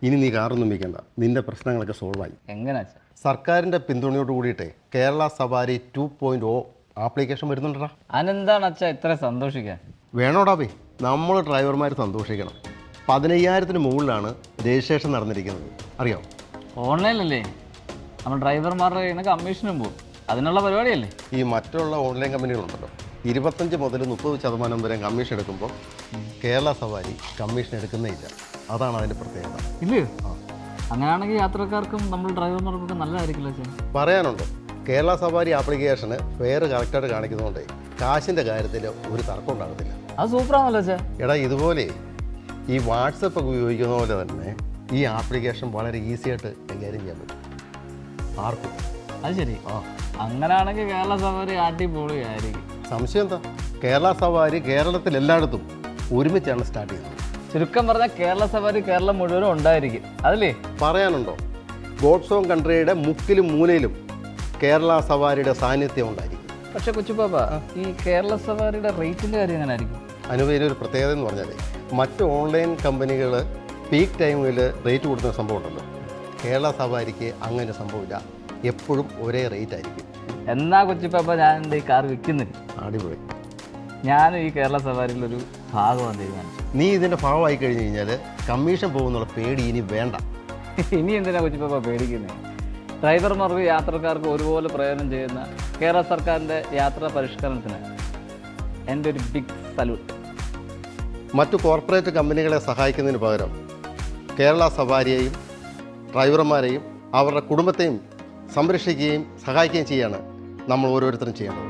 ഇനി നീ കാറൊന്നും വയ്ക്കണ്ട, നിന്റെ പ്രശ്നങ്ങളൊക്കെ സോൾവായി. എങ്ങനെ? സർക്കാരിൻ്റെ പിന്തുണയോട് കൂടിയിട്ടേ കേരള സവാരി 2.0 ആപ്ലിക്കേഷൻ വരുന്നുണ്ടടാ. അതിനെന്താണ് അച്ഛാ ഇത്ര സന്തോഷിക്കാൻ? വേണോടാ പോയി, നമ്മൾ ഡ്രൈവർമാർ സന്തോഷിക്കണം. 15,000-ന് മുകളിലാണ് രജിസ്ട്രേഷൻ നടന്നിരിക്കുന്നത്, അറിയാം? ഓൺലൈനല്ലേ? നമ്മൾ ഡ്രൈവർമാരുടെ കയ്യിൽ നിന്ന് കമ്മീഷനും പോകും, അതിനുള്ള പരിപാടിയല്ലേ? ഈ മറ്റുള്ള ഓൺലൈൻ കമ്പനികളുണ്ടല്ലോ, 25 മുതൽ 30% വരെ കമ്മീഷൻ എടുക്കുമ്പോൾ കേരള സവാരി കമ്മീഷൻ എടുക്കുന്നേ ഇല്ല. അതാണ് അതിൻ്റെ പ്രത്യേകത. ഇല്ലയോ? അങ്ങനെയാണെങ്കിൽ യാത്രക്കാർക്കും നമ്മൾ ഡ്രൈവർമാർക്കൊക്കെ നല്ലതായിരിക്കില്ല അച്ഛൻ. പറയാനുണ്ടോ? കേരള സവാരി ആപ്ലിക്കേഷന് ഫെയർ കറക്റ്റായിട്ട് കാണിക്കുന്നതുകൊണ്ട് കാശിൻ്റെ കാര്യത്തിൽ ഒരു തർക്കം ഉണ്ടാകത്തില്ല. അത് സൂപ്പറാണല്ലോ അച്ഛാ. എടാ, ഇതുപോലെ ഈ വാട്സപ്പ് ഒക്കെ ഉപയോഗിക്കുന്ന പോലെ തന്നെ ഈ ആപ്ലിക്കേഷൻ വളരെ ഈസി ആയിട്ട് കൈകാര്യം ചെയ്യാൻ പറ്റും ആർക്കും. അത് ശരി. അങ്ങനെയാണെങ്കിൽ കേരള സവാരി അടിപൊളിയായിരിക്കും. സംശയം എന്താ? കേരള സവാരി കേരളത്തിൽ എല്ലായിടത്തും ഒരുമിച്ചാണ് സ്റ്റാർട്ട് ചെയ്യുന്നത്. ചുരുക്കം പറഞ്ഞാൽ കേരള സവാരി കേരളം മുഴുവനും ഉണ്ടായിരിക്കും, അതല്ലേ? പറയാനുണ്ടോ? ഗോഡ്സ് ഓൺ കൺട്രിയുടെ മുക്കിലും മൂലയിലും കേരള സവാരിയുടെ സാന്നിധ്യം ഉണ്ടായിരിക്കും. പക്ഷെ കൊച്ചുപാപ്പ, ഈ കേരള സവാരിയുടെ റേറ്റിൻ്റെ കാര്യം എങ്ങനെ ആയിരിക്കും? ഒരു പ്രത്യേകത എന്ന് പറഞ്ഞാൽ മറ്റ് ഓൺലൈൻ കമ്പനികൾ പീക്ക് ടൈമിൽ റേറ്റ് കൊടുക്കുന്ന സംഭവം ഉണ്ടല്ലോ, കേരള സവാരിക്ക് അങ്ങനെ സംഭവമില്ല. എപ്പോഴും ഒരേ റേറ്റ് ആയിരിക്കും. എന്നാ കൊച്ചുപാപ്പ, ഞാൻ എൻ്റെ ഈ കാർ വിൽക്കുന്നില്ല. അടിപൊളി. ഞാൻ ഈ കേരള സവാരിയിലൊരു ഭാഗമാണ് തീരുമാനിച്ചു. നീ ഇതിൻ്റെ ഭാഗമായി കഴിഞ്ഞ് കഴിഞ്ഞാൽ കമ്മീഷൻ പോകുന്നുള്ള പേടി ഇനി വേണ്ട. ഇനി എന്തിനാ കൊച്ചുപാപ്പ പേടിക്കുന്നത്? ഡ്രൈവർമാർക്ക് യാത്രക്കാർക്ക് ഒരുപോലെ പ്രയോജനം ചെയ്യുന്ന കേരള സർക്കാരിൻ്റെ യാത്രാ പരിഷ്കരണത്തിന് എൻ്റെ ഒരു ബിഗ് സല്യൂട്ട്. മറ്റു കോർപ്പറേറ്റ് കമ്പനികളെ സഹായിക്കുന്നതിന് പകരം കേരള സവാരിയെയും ഡ്രൈവർമാരെയും അവരുടെ കുടുംബത്തെയും സംരക്ഷിക്കുകയും സഹായിക്കുകയും ചെയ്യുകയാണ് നമ്മൾ ഓരോരുത്തരും ചെയ്യേണ്ടത്.